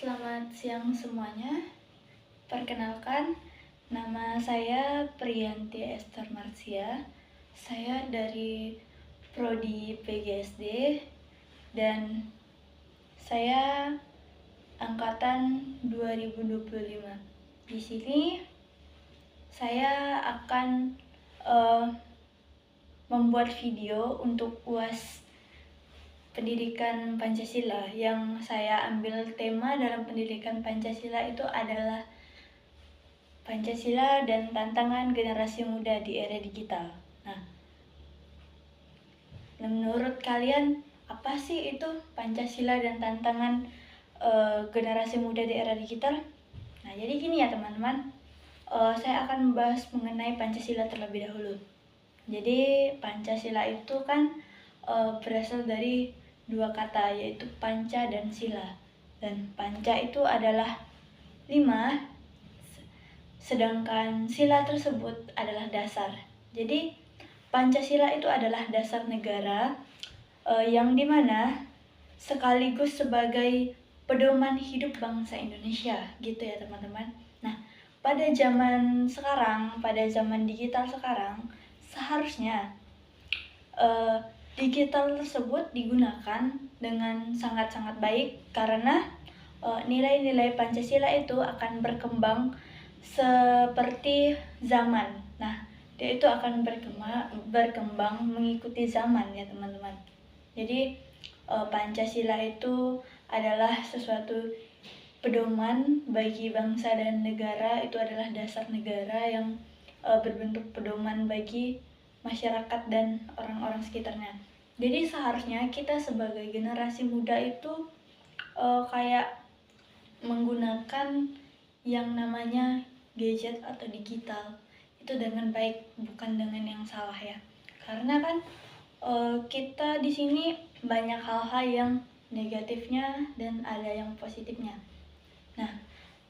Selamat siang semuanya. Perkenalkan, nama saya Priyanti Esther Marsia. Saya dari Prodi PGSD dan saya angkatan 2025. Di sini saya akan membuat video untuk UAS Pendidikan Pancasila. Yang saya ambil tema dalam pendidikan Pancasila itu adalah Pancasila dan tantangan generasi muda di era digital. Nah, menurut kalian apa sih itu Pancasila dan tantangan generasi muda di era digital? Nah, jadi gini ya teman-teman, saya akan membahas mengenai Pancasila terlebih dahulu. Jadi Pancasila itu kan berasal dari dua kata, yaitu panca dan sila. Dan panca itu adalah 5, sedangkan sila tersebut adalah dasar. Jadi Pancasila itu adalah dasar negara yang dimana sekaligus sebagai pedoman hidup bangsa Indonesia, gitu ya teman-teman. Nah, pada zaman sekarang, pada zaman digital sekarang, seharusnya digital tersebut digunakan dengan sangat-sangat baik karena nilai-nilai Pancasila itu akan berkembang seperti zaman. Nah, dia itu akan berkembang mengikuti zaman ya teman-teman. Jadi Pancasila itu adalah sesuatu pedoman bagi bangsa dan negara, itu adalah dasar negara yang berbentuk pedoman bagi masyarakat dan orang-orang sekitarnya. Jadi seharusnya kita sebagai generasi muda itu kayak menggunakan yang namanya gadget atau digital itu dengan baik, bukan dengan yang salah ya. Karena kan kita di sini banyak hal-hal yang negatifnya dan ada yang positifnya. Nah,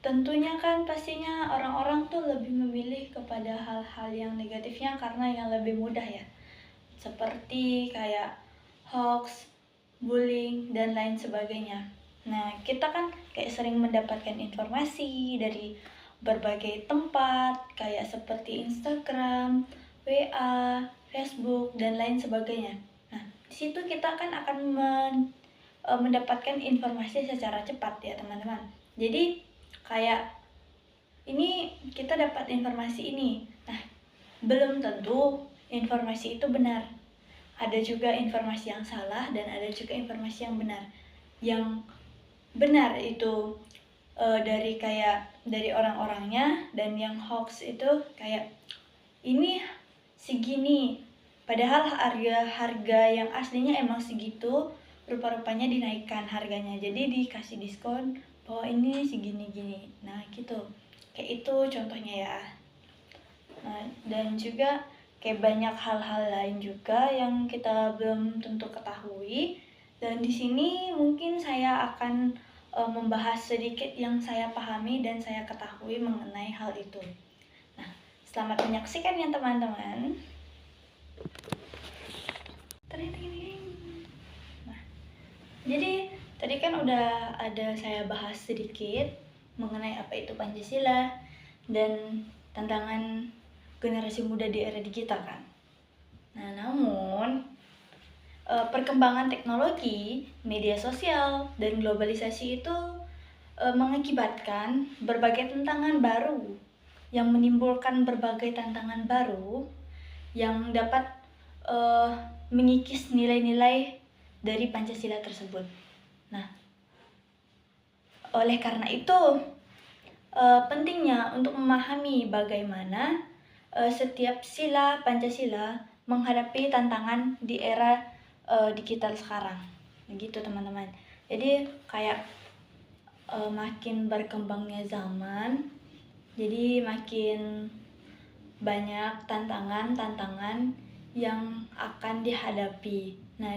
tentunya kan pastinya orang-orang tuh lebih memilih kepada hal-hal yang negatifnya karena yang lebih mudah ya. Seperti kayak hoax, bullying, dan lain sebagainya. Nah, kita kan kayak sering mendapatkan informasi dari berbagai tempat, kayak seperti Instagram, WA, Facebook, dan lain sebagainya. Nah, di situ kita kan akan mendapatkan informasi secara cepat ya teman-teman. Jadi kayak ini kita dapat informasi ini. Nah, belum tentu informasi itu benar. Ada juga informasi yang salah dan ada juga informasi yang benar. Yang benar itu dari orang-orangnya, dan yang hoax itu kayak ini segini, padahal harga yang aslinya emang segitu, rupa-rupanya dinaikkan harganya, jadi dikasih diskon bahwa ini segini-gini. Nah gitu, kayak itu contohnya ya. Nah, dan juga kayak banyak hal-hal lain juga yang kita belum tentu ketahui, dan di sini mungkin saya akan membahas sedikit yang saya pahami dan saya ketahui mengenai hal itu. Nah, selamat menyaksikan ya teman-teman. Nah, jadi tadi kan udah ada saya bahas sedikit mengenai apa itu Pancasila dan tantangan generasi muda di era digital kan. Nah, namun perkembangan teknologi, media sosial, dan globalisasi itu mengakibatkan berbagai tantangan baru yang menimbulkan berbagai tantangan baru yang dapat mengikis nilai-nilai dari Pancasila tersebut. Nah, oleh karena itu pentingnya untuk memahami bagaimana setiap sila Pancasila menghadapi tantangan di era digital sekarang. Begitu teman-teman. Jadi kayak makin berkembangnya zaman, jadi makin banyak tantangan yang akan dihadapi. Nah,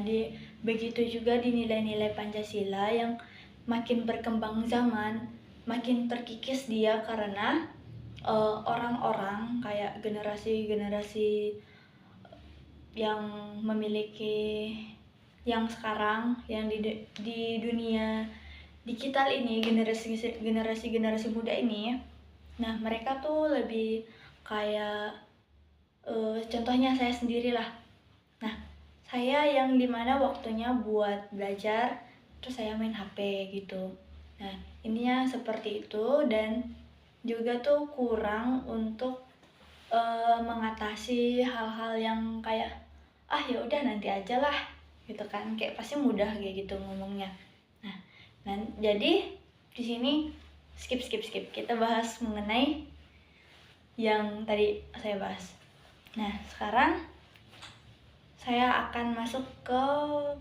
begitu juga di nilai-nilai Pancasila yang makin berkembang zaman, makin terkikis dia karena orang-orang kayak generasi-generasi yang memiliki yang sekarang yang di dunia digital ini, generasi muda ini, nah mereka tuh lebih kayak contohnya saya sendirilah. Nah, saya yang dimana waktunya buat belajar, terus saya main HP gitu. Nah, intinya seperti itu, dan juga tuh kurang untuk mengatasi hal-hal yang kayak ya udah nanti aja lah gitu kan, kayak pasti mudah kayak gitu ngomongnya. Nah, jadi di sini skip kita bahas mengenai yang tadi saya bahas. Nah, sekarang saya akan masuk ke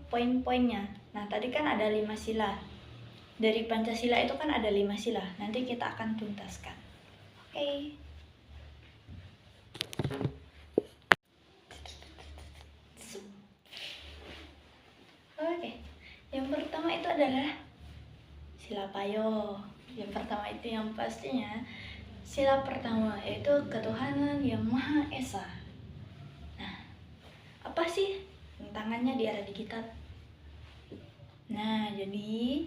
poin-poinnya. Nah, tadi kan ada 5 sila. Dari Pancasila itu kan ada 5 sila. Nanti kita akan tuntaskan. Oke. Oke. Yang pertama itu adalah sila Payo. Yang pertama itu yang pastinya sila pertama, yaitu ketuhanan yang Maha Esa. Apa sih tantangannya di era digital? Nah, jadi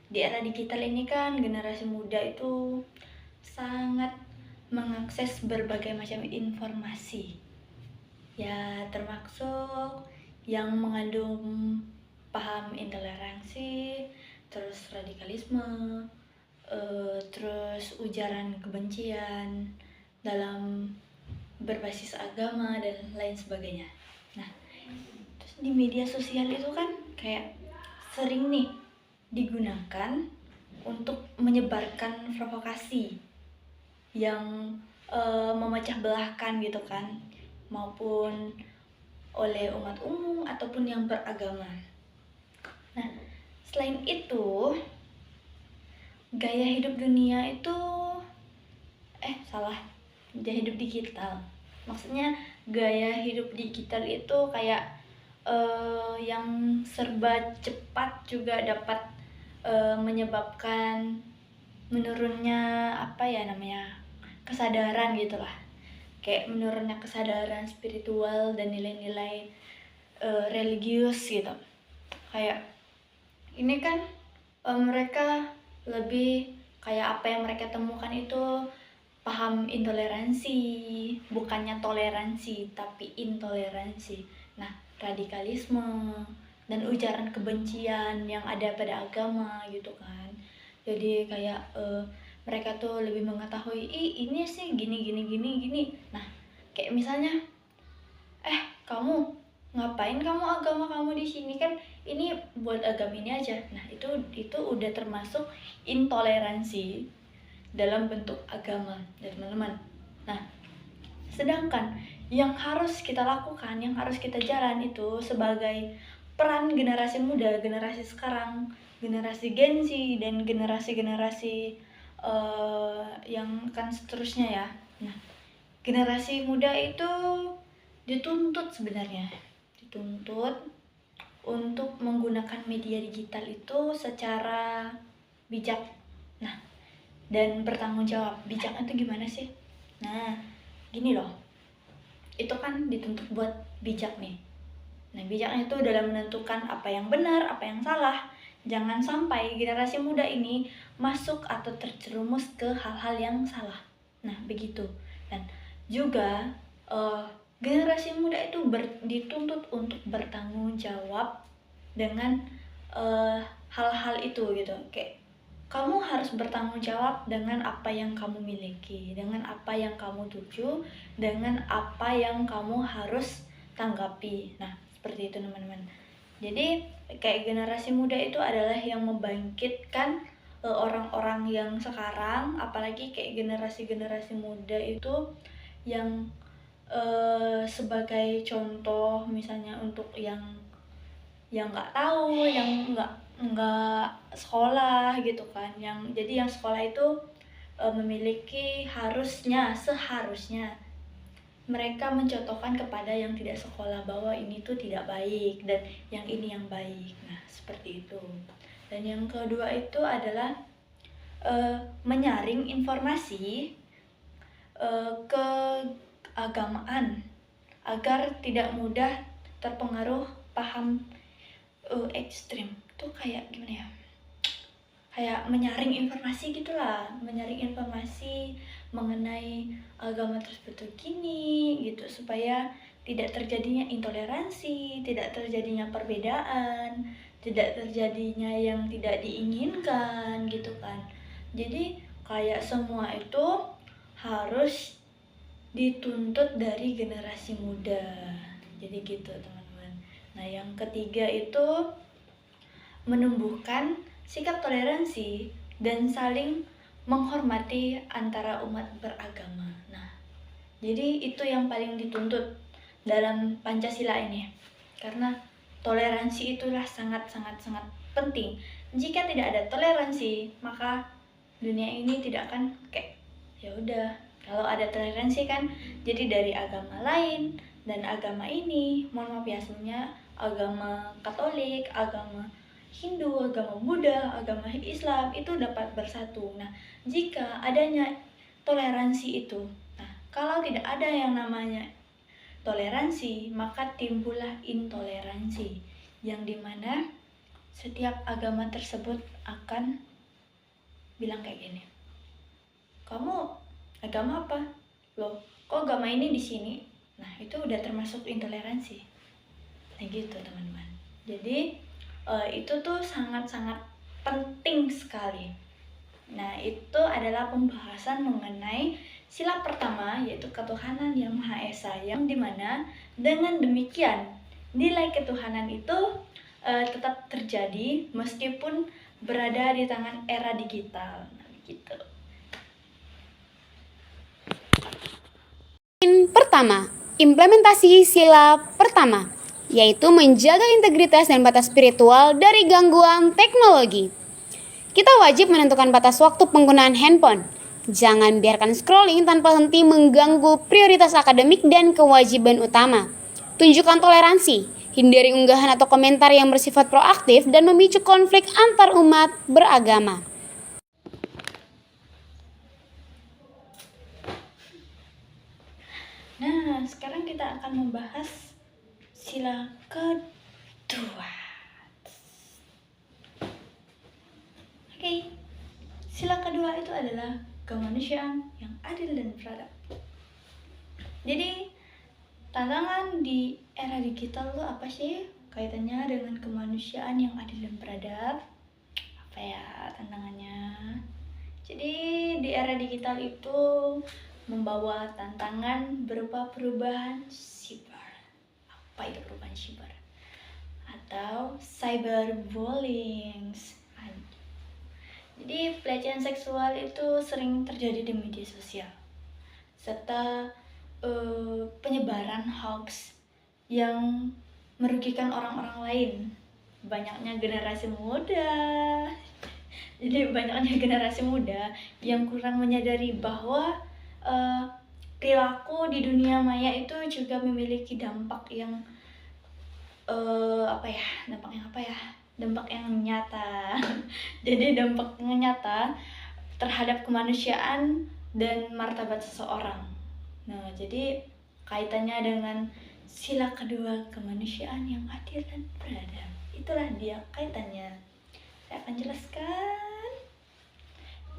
di era digital ini kan generasi muda itu sangat mengakses berbagai macam informasi. Ya, termasuk yang mengandung paham intoleransi, terus radikalisme, terus ujaran kebencian dalam berbasis agama dan lain sebagainya. Nah, terus di media sosial itu kan kayak sering nih digunakan untuk menyebarkan provokasi yang memecah belahkan gitu kan, maupun oleh umat umum ataupun yang beragama. Nah, selain itu gaya hidup dunia itu gaya hidup digital. Maksudnya gaya hidup digital itu kayak yang serba cepat juga dapat menyebabkan menurunnya kesadaran gitulah. Kayak menurunnya kesadaran spiritual dan nilai-nilai religius gitu. Kayak ini kan mereka lebih kayak apa yang mereka temukan itu paham intoleransi, bukannya toleransi tapi intoleransi. Nah, radikalisme dan ujaran kebencian yang ada pada agama gitu kan. Jadi kayak mereka tuh lebih mengetahui ini sih gini. Nah, kayak misalnya kamu ngapain kamu agama kamu di sini, kan ini buat agama ini aja. Nah, itu udah termasuk intoleransi dalam bentuk agama ya teman-teman. Nah, sedangkan yang harus kita lakukan, yang harus kita jalan itu sebagai peran generasi muda, generasi sekarang, generasi Gen Z dan generasi-generasi yang akan seterusnya ya. Nah, generasi muda itu dituntut untuk menggunakan media digital itu secara bijak. Nah, dan bertanggung jawab. Bijak itu gimana sih? Nah, gini loh. Itu kan dituntut buat bijak nih. Nah, bijaknya itu dalam menentukan apa yang benar, apa yang salah. Jangan sampai generasi muda ini masuk atau terjerumus ke hal-hal yang salah. Nah, begitu. Dan juga generasi muda itu dituntut untuk bertanggung jawab dengan hal-hal itu gitu. Kayak kamu harus bertanggung jawab dengan apa yang kamu miliki, dengan apa yang kamu tuju, dengan apa yang kamu harus tanggapi. Nah, seperti itu teman-teman. Jadi kayak generasi muda itu adalah yang membangkitkan orang-orang yang sekarang, apalagi kayak generasi muda itu yang sebagai contoh misalnya untuk yang nggak tahu, yang nggak sekolah gitu kan, jadi yang sekolah itu memiliki seharusnya mereka mencontohkan kepada yang tidak sekolah bahwa ini tuh tidak baik dan yang ini yang baik. Nah, seperti itu. Dan yang kedua itu adalah menyaring informasi keagamaan agar tidak mudah terpengaruh paham ekstrim. Itu kayak gimana ya? kayak menyaring informasi gitulah, menyaring informasi mengenai agama tersebut gini gitu, supaya tidak terjadinya intoleransi, tidak terjadinya perbedaan, tidak terjadinya yang tidak diinginkan gitu kan. Jadi kayak semua itu harus dituntut dari generasi muda. Jadi gitu teman-teman. Nah yang ketiga itu menumbuhkan sikap toleransi dan saling menghormati antara umat beragama. Nah, jadi itu yang paling dituntut dalam Pancasila ini. Karena toleransi itulah sangat penting. Jika tidak ada toleransi, maka dunia ini tidak akan kayak ya udah. Kalau ada toleransi kan jadi dari agama lain dan agama ini, mohon maaf ya, sebenarnya agama Katolik, agama Hindu, agama Buddha, agama Islam itu dapat bersatu. Nah, jika adanya toleransi itu, nah kalau tidak ada yang namanya toleransi, maka timbullah intoleransi, yang dimana setiap agama tersebut akan bilang kayak gini, kamu agama apa? Loh, kok agama ini di sini? Nah, itu udah termasuk intoleransi. Nah gitu teman-teman. Jadi itu tuh sangat-sangat penting sekali. Nah, itu adalah pembahasan mengenai sila pertama, yaitu ketuhanan yang Maha Esa, yang dimana dengan demikian nilai ketuhanan itu tetap terjadi meskipun berada di tangan era digital. Nah, gitu. Pertama, implementasi sila pertama, yaitu menjaga integritas dan batas spiritual dari gangguan teknologi. Kita wajib menentukan batas waktu penggunaan handphone. Jangan biarkan scrolling tanpa henti mengganggu prioritas akademik dan kewajiban utama. Tunjukkan toleransi, hindari unggahan atau komentar yang bersifat proaktif dan memicu konflik antar umat beragama. Nah, sekarang kita akan membahas sila kedua. Oke, sila kedua itu adalah kemanusiaan yang adil dan beradab. Jadi, tantangan di era digital itu apa sih? Kaitannya dengan kemanusiaan yang adil dan beradab. Apa ya tantangannya? Jadi, di era digital itu membawa tantangan berupa perubahan siber. Apa itu perubahan siber? Atau cyberbullying. Jadi pelecehan seksual itu sering terjadi di media sosial, serta penyebaran hoax yang merugikan orang-orang lain. Banyaknya generasi muda, jadi banyaknya generasi muda yang kurang menyadari bahwa perilaku di dunia maya itu juga memiliki dampak yang dampak yang nyata. Jadi dampak yang nyata terhadap kemanusiaan dan martabat seseorang. Nah, jadi kaitannya dengan sila kedua, kemanusiaan yang adil dan beradab. Itulah dia kaitannya. Saya akan jelaskan.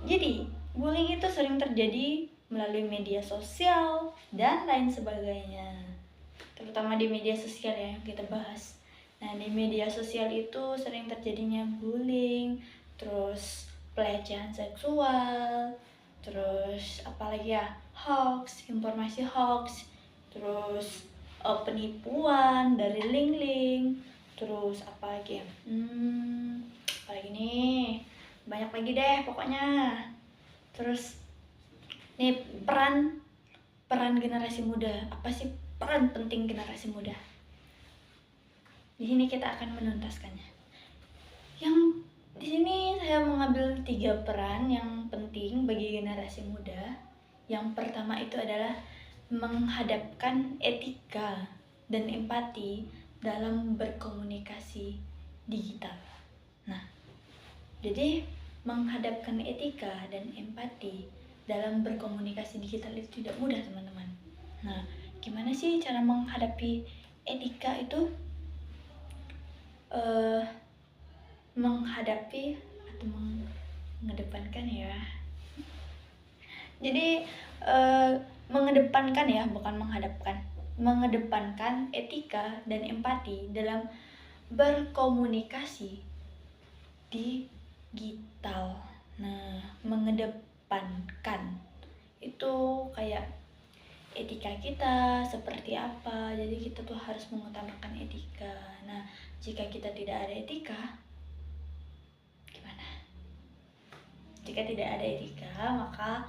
Jadi, bullying itu sering terjadi melalui media sosial dan lain sebagainya. Terutama di media sosial ya yang kita bahas. Nah, di media sosial itu sering terjadinya bullying, terus pelecehan seksual, terus apalagi ya, hoax, informasi hoax, terus penipuan dari link-link, terus apa lagi ya? Apalagi nih? Banyak lagi deh pokoknya. Terus nih peran generasi muda. Apa sih peran penting generasi muda? Di sini kita akan menuntaskannya. Yang di sini saya mengambil 3 peran yang penting bagi generasi muda. Yang pertama itu adalah menghadapkan etika dan empati dalam berkomunikasi digital. Nah, jadi menghadapkan etika dan empati dalam berkomunikasi digital itu tidak mudah, teman-teman. Nah, gimana sih cara menghadapi etika itu? Menghadapi atau mengedepankan ya. Jadi mengedepankan ya, bukan menghadapkan. Mengedepankan etika dan empati dalam berkomunikasi digital. Nah, mengedepankan itu kayak etika kita seperti apa. Jadi kita tuh harus mengutamakan etika. Nah, jika kita tidak ada etika, gimana? Jika tidak ada etika, maka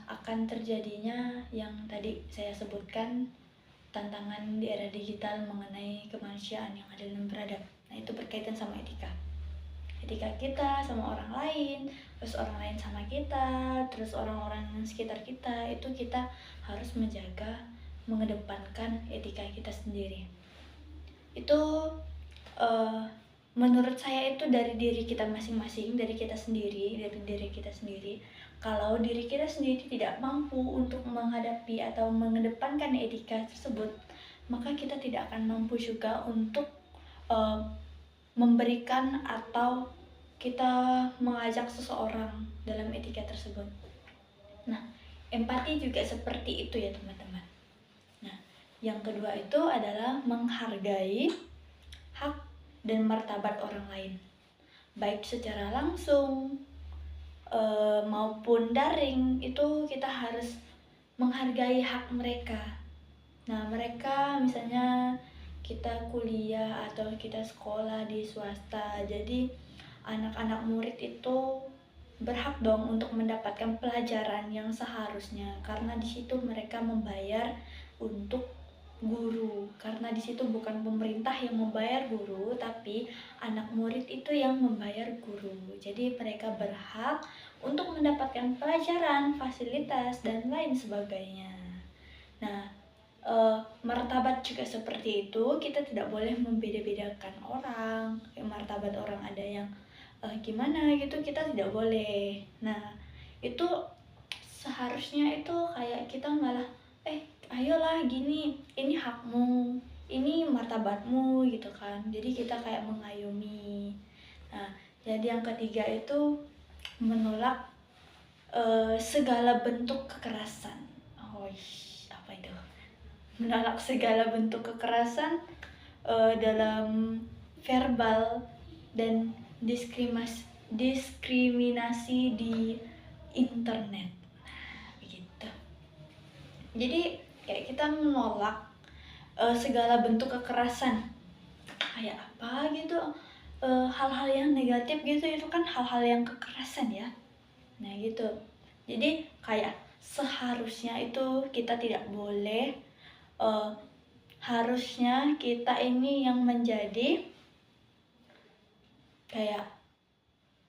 akan terjadinya yang tadi saya sebutkan, tantangan di era digital mengenai kemanusiaan yang adil dan beradab. Nah, itu berkaitan sama etika. Etika kita sama orang lain, terus orang lain sama kita, terus orang-orang sekitar kita, itu kita harus menjaga, mengedepankan etika kita sendiri. Itu menurut saya itu dari diri kita masing-masing, dari kita sendiri, dari diri kita sendiri. Kalau diri kita sendiri tidak mampu untuk menghadapi atau mengedepankan etika tersebut, maka kita tidak akan mampu juga untuk memberikan atau kita mengajak seseorang dalam etika tersebut. Nah, empati juga seperti itu ya teman-teman. Nah, yang kedua itu adalah menghargai hak dan martabat orang lain, baik secara langsung maupun daring. Itu kita harus menghargai hak mereka. Nah, mereka misalnya kita kuliah atau kita sekolah di swasta, jadi anak-anak murid itu berhak dong untuk mendapatkan pelajaran yang seharusnya, karena di situ mereka membayar untuk guru, karena di situ bukan pemerintah yang membayar guru, tapi anak murid itu yang membayar guru. Jadi mereka berhak untuk mendapatkan pelajaran, fasilitas, dan lain sebagainya. Nah, martabat juga seperti itu. Kita tidak boleh membeda-bedakan orang. Martabat orang ada yang gimana gitu, kita tidak boleh. Nah, itu seharusnya itu kayak kita malah ayolah gini, ini hakmu, ini martabatmu gitu kan. Jadi kita kayak mengayomi. Nah, jadi yang ketiga itu menolak segala bentuk kekerasan. Apa itu? Menolak segala bentuk kekerasan dalam verbal dan diskriminasi di internet. Begitu. Jadi kayak kita menolak segala bentuk kekerasan, kayak apa gitu, hal-hal yang negatif gitu, itu kan hal-hal yang kekerasan ya. Nah gitu. Jadi kayak seharusnya itu kita tidak boleh, harusnya kita ini yang menjadi kayak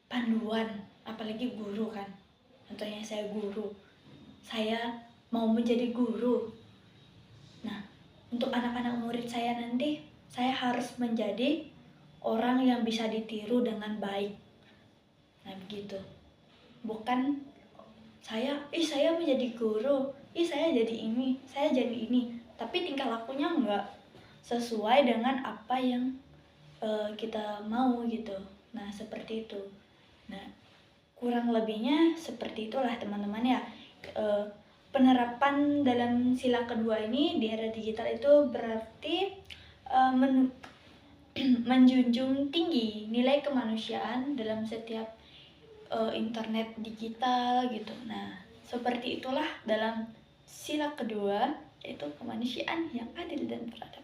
panduan, apalagi guru kan. Contohnya saya guru, saya mau menjadi guru. Nah, untuk anak-anak murid saya nanti, saya harus menjadi orang yang bisa ditiru dengan baik. Nah, begitu. Bukan saya menjadi guru, saya jadi ini, saya jadi ini, tapi tingkah lakunya enggak sesuai dengan apa yang kita mau gitu. Nah, seperti itu. Nah, kurang lebihnya seperti itulah teman-teman ya. Penerapan dalam sila kedua ini di era digital itu berarti menjunjung tinggi nilai kemanusiaan dalam setiap internet digital gitu. Nah, seperti itulah dalam sila kedua, yaitu kemanusiaan yang adil dan beradab.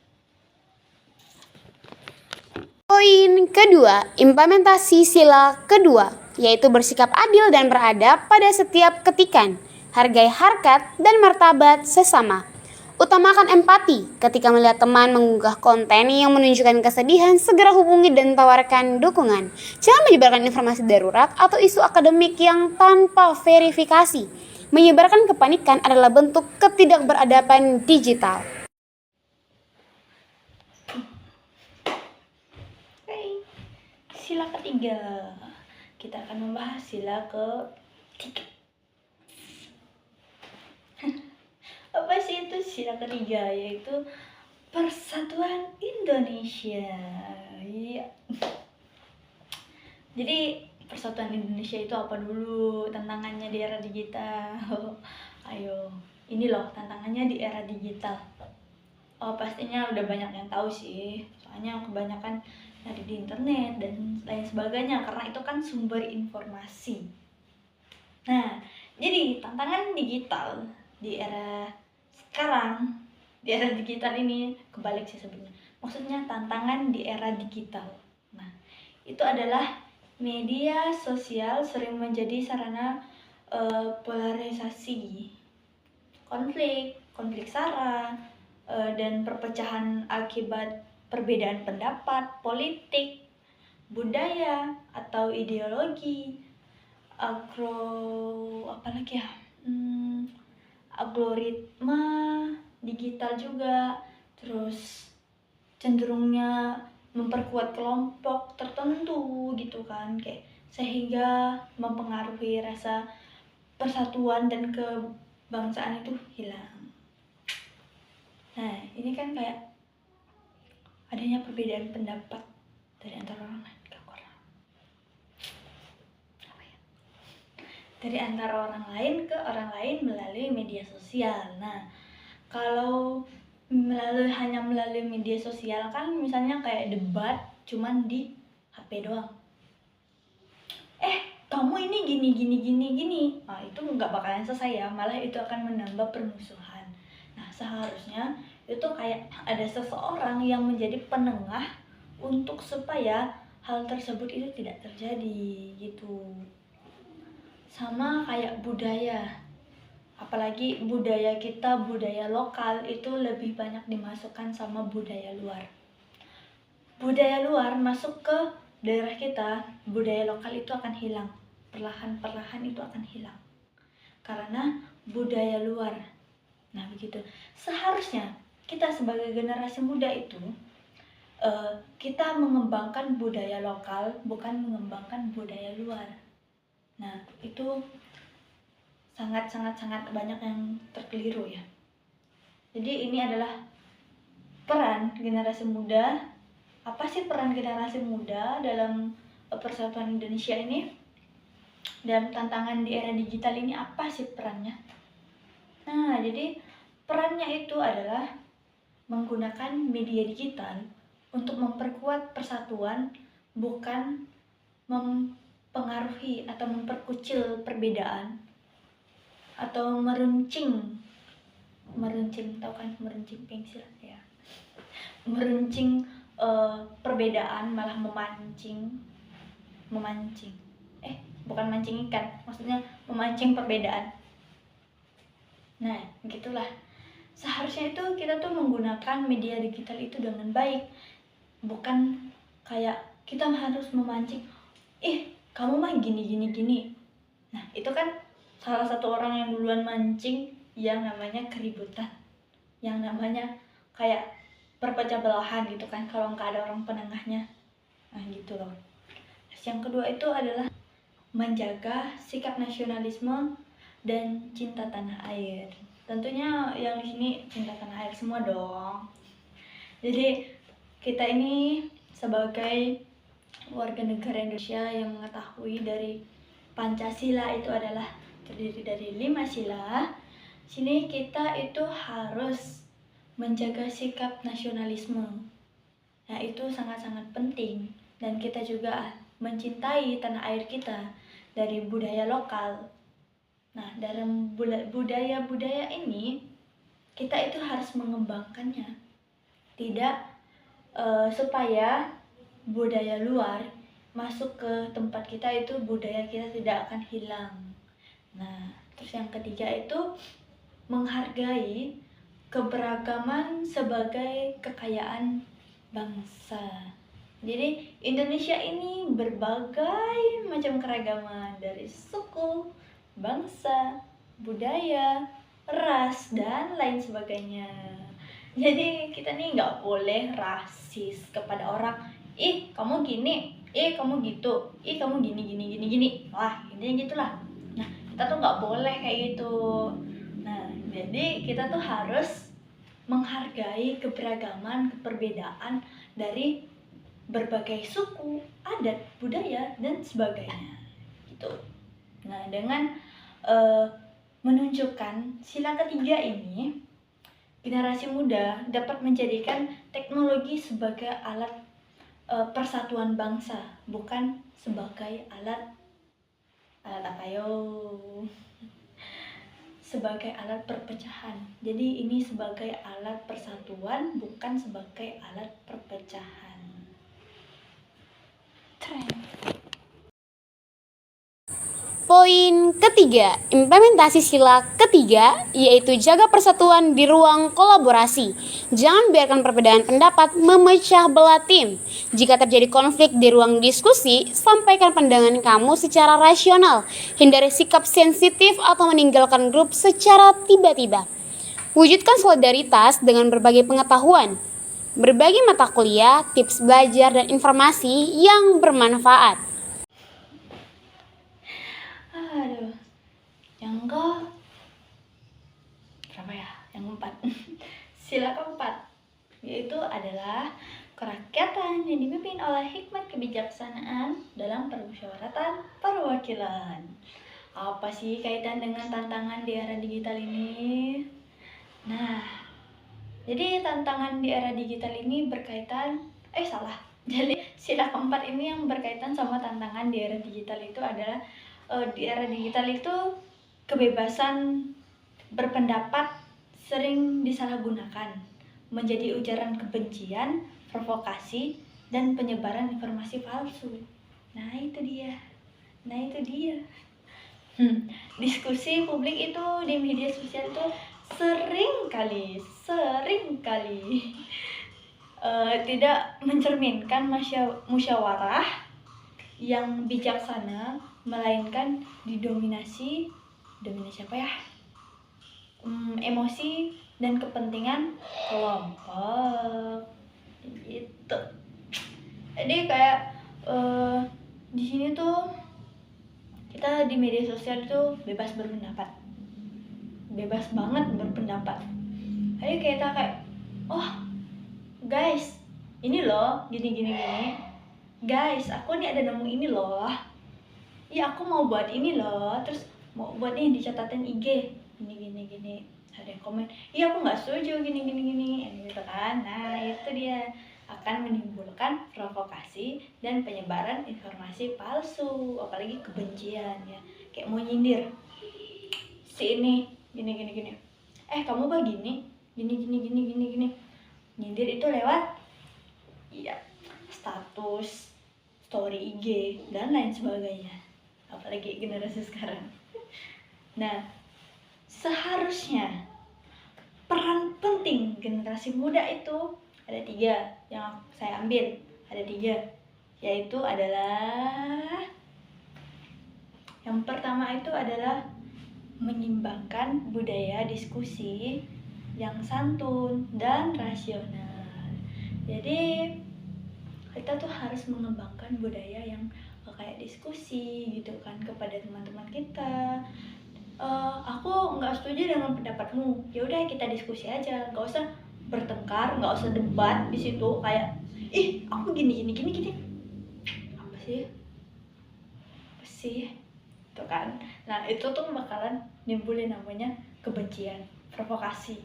Poin kedua, implementasi sila kedua, yaitu bersikap adil dan beradab pada setiap ketikan, hargai harkat dan martabat sesama. Utamakan empati ketika melihat teman mengunggah konten yang menunjukkan kesedihan, segera hubungi dan tawarkan dukungan. Jangan menyebarkan informasi darurat atau isu akademik yang tanpa verifikasi. Menyebarkan kepanikan adalah bentuk ketidakberadaban digital. Sila ketiga, kita akan membahas sila ketiga. Apa sih itu sila ketiga? Yaitu Persatuan Indonesia. Iya. Jadi persatuan Indonesia itu apa dulu, tantangannya di era digital. Ayo, ini loh tantangannya di era digital. Oh, pastinya udah banyak yang tahu sih, soalnya kebanyakan dari di internet dan lain sebagainya, karena itu kan sumber informasi. Nah, jadi tantangan digital di era sekarang, di era digital ini kebalik sih sebenarnya. Maksudnya tantangan di era digital. Nah, itu adalah media sosial sering menjadi sarana polarisasi, konflik sara, dan perpecahan akibat perbedaan pendapat, politik, budaya, atau ideologi, apalagi ya, algoritma digital juga, terus cenderungnya memperkuat kelompok tertentu gitu kan, kayak sehingga mempengaruhi rasa persatuan dan kebangsaan itu hilang. Nah, ini kan kayak adanya perbedaan pendapat dari antara orang lain ke orang. Apa ya? Dari antara orang lain ke orang lain melalui media sosial. Nah, kalau hanya melalui media sosial kan misalnya kayak debat cuman di HP doang. Kamu ini gini. Nah, itu nggak bakalan selesai ya, malah itu akan menambah permusuhan. Nah, seharusnya itu kayak ada seseorang yang menjadi penengah untuk supaya hal tersebut itu tidak terjadi gitu. Sama kayak budaya, apalagi budaya kita, budaya lokal itu lebih banyak dimasukkan sama budaya luar. Budaya luar masuk ke daerah kita, budaya lokal itu akan hilang. Perlahan-perlahan itu akan hilang karena budaya luar. Nah, begitu. Seharusnya kita sebagai generasi muda itu kita mengembangkan budaya lokal, bukan mengembangkan budaya luar. Nah, itu sangat banyak yang terkeliru ya. Jadi ini adalah peran generasi muda. Apa sih peran generasi muda dalam persatuan Indonesia ini? Dan tantangan di era digital ini apa sih perannya? Nah, jadi perannya itu adalah menggunakan media digital untuk memperkuat persatuan, bukan mempengaruhi atau memperkucil perbedaan atau meruncing, tahu kan meruncing pensil ya, meruncing perbedaan, malah memancing bukan mancing ikan, maksudnya memancing perbedaan. Nah, gitulah. Seharusnya itu kita tuh menggunakan media digital itu dengan baik, bukan kayak kita harus memancing, kamu mah gini. Nah, itu kan salah satu orang yang duluan mancing, yang namanya keributan, yang namanya kayak perpecah belahan gitu kan, kalau nggak ada orang penengahnya. Nah, gitu loh. Terus yang kedua itu adalah menjaga sikap nasionalisme dan cinta tanah air. Tentunya yang di sini cinta tanah air semua dong. Jadi kita ini sebagai warga negara Indonesia yang mengetahui dari Pancasila itu adalah terdiri dari 5 sila. Sini kita itu harus menjaga sikap nasionalisme. Nah, itu sangat-sangat penting, dan kita juga mencintai tanah air kita dari budaya lokal. Nah, dalam budaya-budaya ini kita itu harus mengembangkannya, tidak supaya budaya luar masuk ke tempat kita, itu budaya kita tidak akan hilang. Nah, terus yang ketiga itu menghargai keberagaman sebagai kekayaan bangsa. Jadi Indonesia ini berbagai macam keragaman, dari suku, bangsa, budaya, ras, dan lain sebagainya. Jadi kita nih nggak boleh rasis kepada orang. Kamu gini, kamu gitu, kamu gini. Wah, intinya gitulah. Nah, kita tuh nggak boleh kayak gitu. Nah, jadi kita tuh harus menghargai keberagaman, keperbedaan dari berbagai suku, adat, budaya, dan sebagainya gitu. Nah, dengan menunjukkan sila ketiga ini, generasi muda dapat menjadikan teknologi sebagai alat persatuan bangsa, bukan sebagai alat apa yo? Sebagai alat perpecahan. Jadi ini sebagai alat persatuan, bukan sebagai alat perpecahan. Poin ketiga, implementasi sila ketiga, yaitu jaga persatuan di ruang kolaborasi. Jangan biarkan perbedaan pendapat memecah belah tim. Jika terjadi konflik di ruang diskusi, sampaikan pandangan kamu secara rasional. Hindari sikap sensitif atau meninggalkan grup secara tiba-tiba. Wujudkan solidaritas dengan berbagai pengetahuan. Berbagi mata kuliah, tips belajar, dan informasi yang bermanfaat. Aduh, yang berapa ya? Yang keempat. Sila keempat, yaitu adalah kerakyatan yang dipimpin oleh hikmat kebijaksanaan dalam permusyawaratan perwakilan. Apa sih kaitan dengan tantangan di era digital ini? Nah, jadi tantangan di era digital ini berkaitan, Jadi sila keempat ini yang berkaitan sama tantangan di era digital itu adalah di era digital itu kebebasan berpendapat sering disalahgunakan menjadi ujaran kebencian, provokasi, dan penyebaran informasi palsu. Nah itu dia. Diskusi publik itu di media sosial itu sering kali tidak mencerminkan musyawarah yang bijaksana, melainkan didominasi apa ya? Emosi dan kepentingan kelompok gitu. Jadi kayak di sini tuh kita di media sosial itu bebas banget berpendapat. Jadi kita kayak, oh guys, ini loh gini. Guys, aku nih ada nemu ini loh. Iya, aku mau buat ini loh. Terus mau buat ini di catatan IG. Gini. Ada yang komen, iya aku nggak setuju gini. Gitu kan. Nah, itu dia akan menimbulkan provokasi dan penyebaran informasi palsu, apalagi kebencian ya. Kayak mau nyindir si ini gini. Kamu begini gini. Nyindir itu lewat status, story IG, dan lain sebagainya. Apalagi generasi sekarang. Nah, seharusnya peran penting generasi muda itu ada 3 yang saya ambil. Ada 3, yaitu adalah yang pertama itu adalah menyimbangkan budaya diskusi yang santun dan rasional. Jadi kita tuh harus mengembangkan budaya yang kayak diskusi gitu kan kepada teman-teman kita. Aku nggak setuju dengan pendapatmu, ya udah kita diskusi aja, nggak usah bertengkar, nggak usah debat di situ kayak aku gini apa sih itu kan. Nah itu tuh bakalan nimbulin namanya kebencian, provokasi,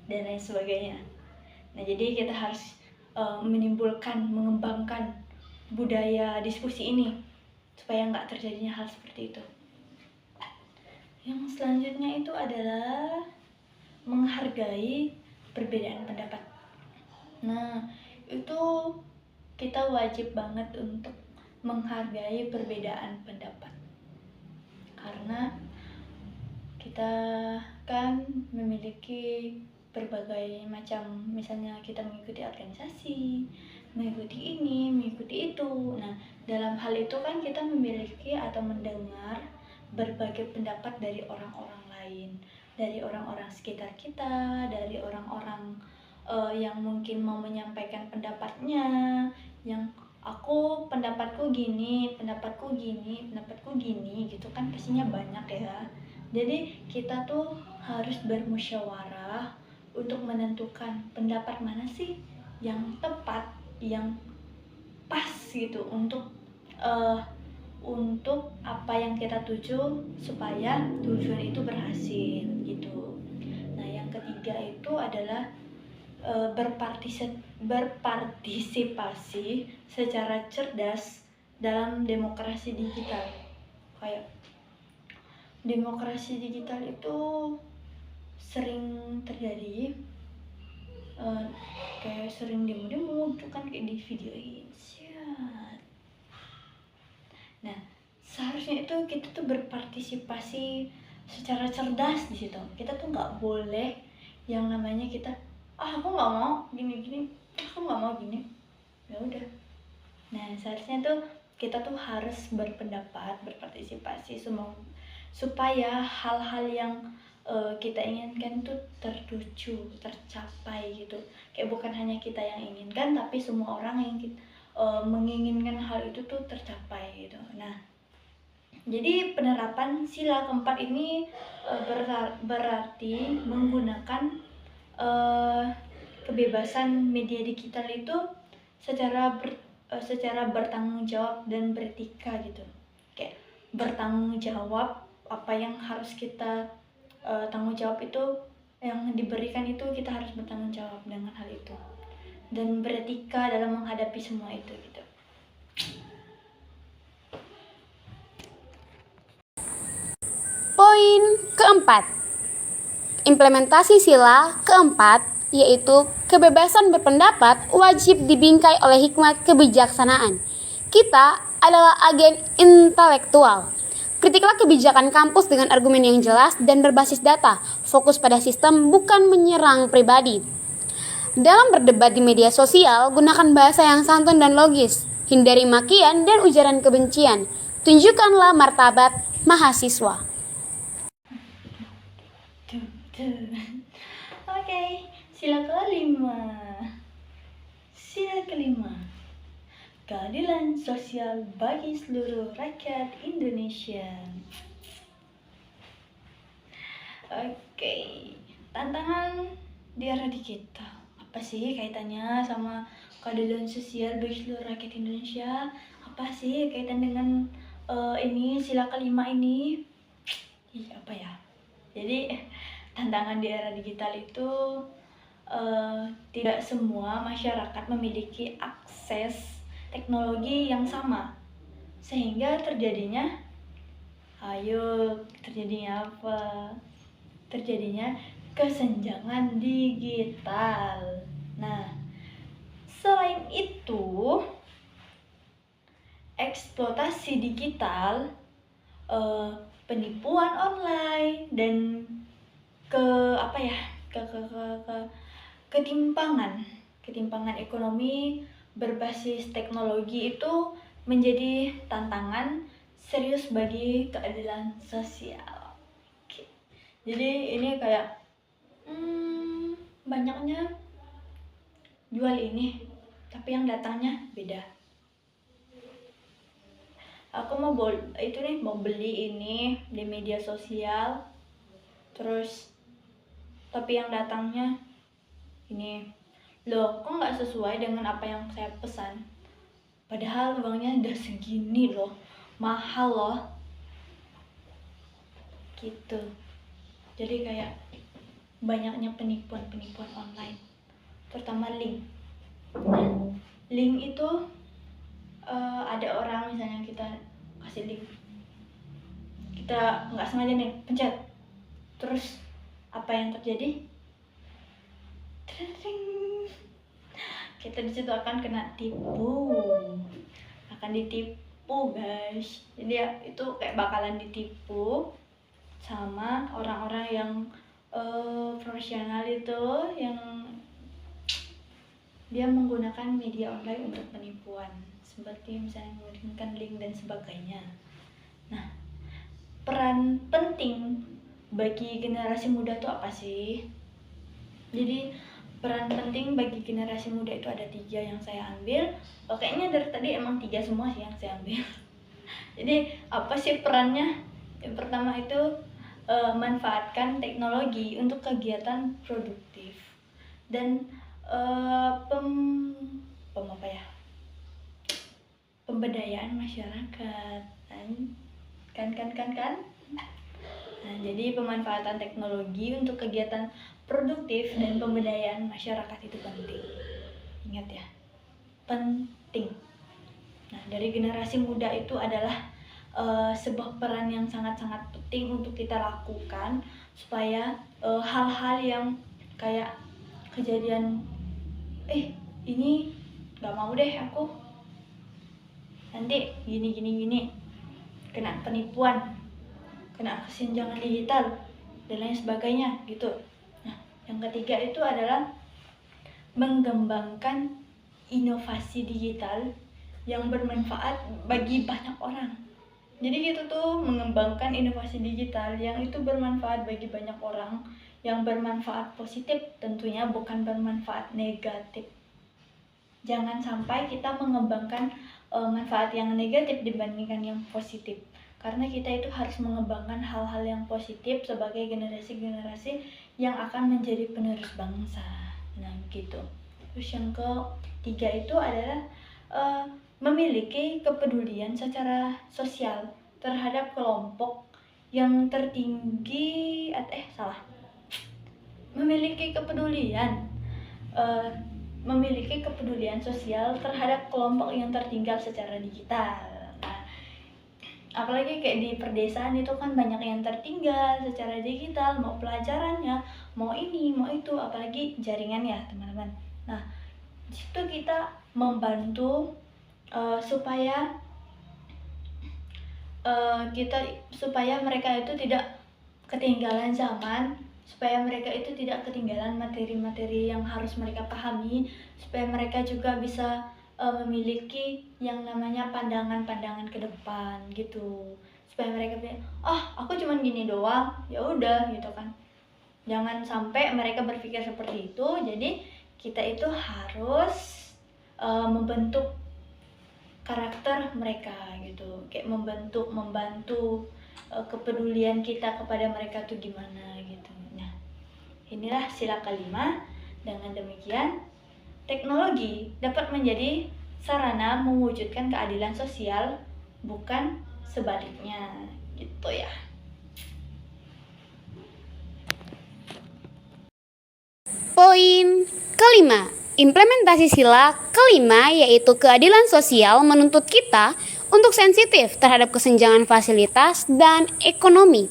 dan lain sebagainya. Nah jadi kita harus mengembangkan budaya diskusi ini supaya nggak terjadinya hal seperti itu. Yang selanjutnya itu adalah menghargai perbedaan pendapat. Nah itu kita wajib banget untuk menghargai perbedaan pendapat, karena kita kan memiliki berbagai macam, misalnya kita mengikuti organisasi, mengikuti ini, mengikuti itu. Nah, dalam hal itu kan kita memiliki atau mendengar berbagai pendapat dari orang-orang lain, dari orang-orang sekitar kita, dari orang-orang yang mungkin mau menyampaikan pendapatnya, yang pendapatku gini gitu kan, pastinya banyak ya. Jadi kita tuh harus bermusyawarah untuk menentukan pendapat mana sih yang tepat, yang pas gitu untuk apa yang kita tuju supaya tujuan itu berhasil gitu. Nah, yang ketiga itu adalah berpartisipasi secara cerdas dalam demokrasi digital. Kayak demokrasi digital itu sering terjadi, kayak sering demo-demo itu kan, kayak di video ini. Nah, seharusnya itu kita tuh berpartisipasi secara cerdas di situ. Kita tuh nggak boleh yang namanya kita aku nggak mau gini-gini, aku nggak mau gini, ya udah. Nah, seharusnya tuh kita tuh harus berpendapat, berpartisipasi semua supaya hal-hal yang kita inginkan tuh tertuju, tercapai gitu. Kayak bukan hanya kita yang inginkan, tapi semua orang yang menginginkan hal itu tuh tercapai gitu. Nah, jadi penerapan sila keempat ini berarti menggunakan kebebasan media digital itu secara bertanggung jawab dan beretika gitu. Kayak bertanggung jawab, apa yang harus kita tanggung jawab itu, yang diberikan itu kita harus bertanggung jawab dengan hal itu, dan beretika dalam menghadapi semua itu gitu. Poin keempat, implementasi sila keempat, yaitu kebebasan berpendapat wajib dibingkai oleh hikmat kebijaksanaan. Kita adalah agen intelektual. Kritiklah kebijakan kampus dengan argumen yang jelas dan berbasis data, fokus pada sistem bukan menyerang pribadi. Dalam berdebat di media sosial, gunakan bahasa yang santun dan logis. Hindari makian dan ujaran kebencian. Tunjukkanlah martabat mahasiswa. Oke, sila kelima. Keadilan sosial bagi seluruh rakyat Indonesia. Oke, tantangan di era digital. Apa sih kaitannya sama keadilan sosial bagi seluruh rakyat Indonesia? Apa sih kaitan dengan ini sila kelima ini? Apa ya? Jadi tantangan di era digital itu tidak semua masyarakat memiliki akses teknologi yang sama, sehingga terjadinya apa? Terjadinya kesenjangan digital. Nah, selain itu, eksploitasi digital, penipuan online, dan ketimpangan ekonomi berbasis teknologi itu menjadi tantangan serius bagi keadilan sosial. Oke. Jadi ini kayak banyaknya jual ini, tapi yang datangnya beda. Aku mau beli ini di media sosial, terus tapi yang datangnya ini. Loh, kok nggak sesuai dengan apa yang saya pesan? Padahal uangnya udah segini loh, mahal loh. Gitu. Jadi kayak banyaknya penipuan online, terutama link. Nah, link itu ada orang misalnya kita kasih link, kita nggak sengaja nih pencet, terus apa yang terjadi? Kita disitu akan kena tipu, akan ditipu guys. Jadi ya, itu kayak bakalan ditipu sama orang-orang yang profesional itu, yang dia menggunakan media online untuk penipuan, seperti misalnya mengirimkan link dan sebagainya. Nah, peran penting bagi generasi muda itu apa sih? Jadi peran penting bagi generasi muda itu ada 3 yang saya ambil. Kayaknya dari tadi emang 3 semua sih yang saya ambil. Jadi apa sih perannya? Yang pertama itu manfaatkan teknologi untuk kegiatan produktif dan pemberdayaan masyarakat. Kan. Nah, jadi pemanfaatan teknologi untuk kegiatan produktif dan pemberdayaan masyarakat itu penting. Ingat ya, penting. Nah, dari generasi muda itu adalah sebuah peran yang sangat-sangat penting untuk kita lakukan supaya hal-hal yang kayak kejadian ini gak mau deh aku, nanti gini kena penipuan, kena kesenjangan digital dan lain sebagainya gitu. Nah, yang ketiga itu adalah mengembangkan inovasi digital yang bermanfaat bagi banyak orang. Jadi gitu tuh, mengembangkan inovasi digital yang itu bermanfaat bagi banyak orang, yang bermanfaat positif tentunya, bukan bermanfaat negatif. Jangan sampai kita mengembangkan manfaat yang negatif dibandingkan yang positif, karena kita itu harus mengembangkan hal-hal yang positif sebagai generasi-generasi yang akan menjadi penerus bangsa. Nah gitu. Terus yang ketiga itu adalah memiliki kepedulian secara sosial terhadap kelompok yang tertinggi memiliki kepedulian sosial terhadap kelompok yang tertinggal secara digital. Nah, apalagi kayak di perdesaan itu kan banyak yang tertinggal secara digital, mau pelajarannya, mau ini, mau itu, apalagi jaringan ya teman-teman. Nah, disitu kita membantu supaya mereka itu tidak ketinggalan zaman, supaya mereka itu tidak ketinggalan materi-materi yang harus mereka pahami, supaya mereka juga bisa memiliki yang namanya pandangan-pandangan ke depan gitu, supaya mereka bilang, aku cuman gini doang, ya udah gitu kan. Jangan sampai mereka berpikir seperti itu. Jadi kita itu harus membentuk karakter mereka gitu, kayak membantu kepedulian kita kepada mereka tuh gimana gitu. Nah, inilah sila kelima. Dengan demikian, teknologi dapat menjadi sarana mewujudkan keadilan sosial, bukan sebaliknya gitu ya. Poin kelima, implementasi sila kelima yaitu keadilan sosial menuntut kita untuk sensitif terhadap kesenjangan fasilitas dan ekonomi.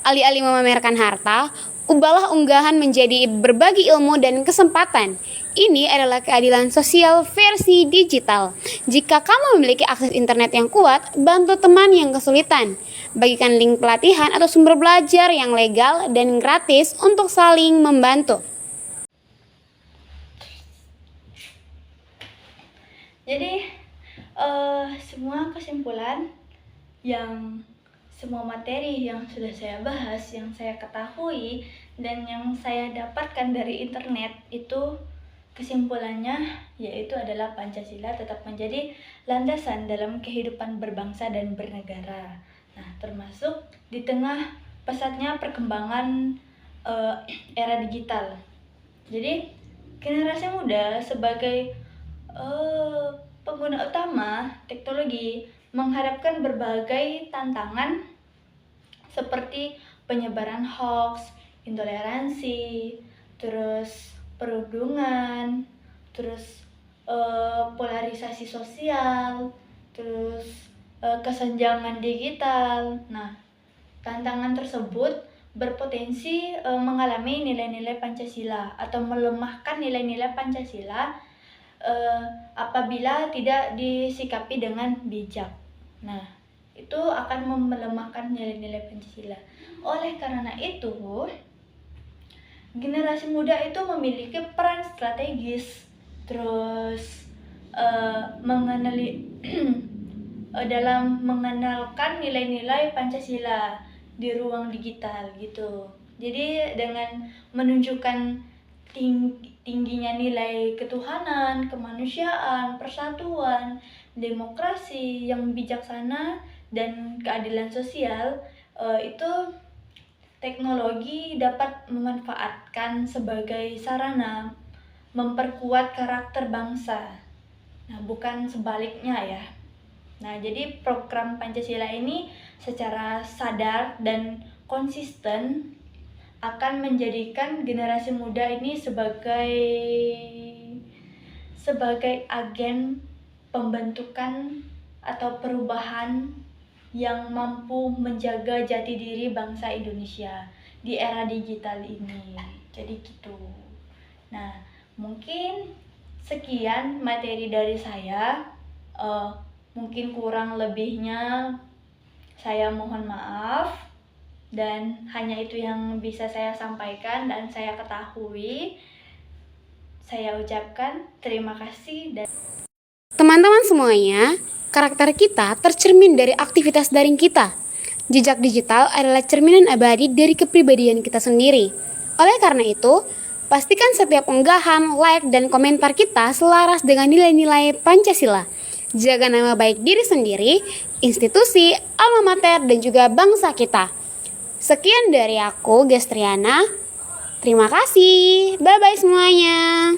Alih-alih memamerkan harta, ubahlah unggahan menjadi berbagi ilmu dan kesempatan. Ini adalah keadilan sosial versi digital. Jika kamu memiliki akses internet yang kuat, bantu teman yang kesulitan. Bagikan link pelatihan atau sumber belajar yang legal dan gratis untuk saling membantu. Jadi semua kesimpulan semua materi yang sudah saya bahas, yang saya ketahui dan yang saya dapatkan dari internet itu kesimpulannya yaitu adalah Pancasila tetap menjadi landasan dalam kehidupan berbangsa dan bernegara. Nah, termasuk di tengah pesatnya perkembangan era digital. Jadi generasi muda sebagai pengguna utama teknologi menghadapkan berbagai tantangan seperti penyebaran hoax, intoleransi, terus perundungan, terus polarisasi sosial, terus kesenjangan digital. Nah, tantangan tersebut berpotensi mengalami nilai-nilai Pancasila atau melemahkan nilai-nilai Pancasila apabila tidak disikapi dengan bijak. Nah, itu akan melemahkan nilai-nilai Pancasila. Oleh karena itu, generasi muda itu memiliki peran strategis terus dalam mengenalkan nilai-nilai Pancasila di ruang digital gitu. Jadi dengan menunjukkan tingginya nilai ketuhanan, kemanusiaan, persatuan, demokrasi yang bijaksana dan keadilan sosial, itu teknologi dapat memanfaatkan sebagai sarana memperkuat karakter bangsa. Nah, bukan sebaliknya ya. Nah, jadi program Pancasila ini secara sadar dan konsisten akan menjadikan generasi muda ini sebagai agen pembentukan atau perubahan yang mampu menjaga jati diri bangsa Indonesia di era digital ini. Jadi gitu. Nah, mungkin sekian materi dari saya. Mungkin kurang lebihnya saya mohon maaf, dan hanya itu yang bisa saya sampaikan dan saya ketahui. Saya ucapkan terima kasih. Dan Teman-teman semuanya, karakter kita tercermin dari aktivitas daring kita. Jejak digital adalah cerminan abadi dari kepribadian kita sendiri. Oleh karena itu, pastikan setiap unggahan, like, dan komentar kita selaras dengan nilai-nilai Pancasila. Jaga nama baik diri sendiri, institusi, alma mater, dan juga bangsa kita. Sekian dari aku, Gestriana. Terima kasih. Bye-bye semuanya.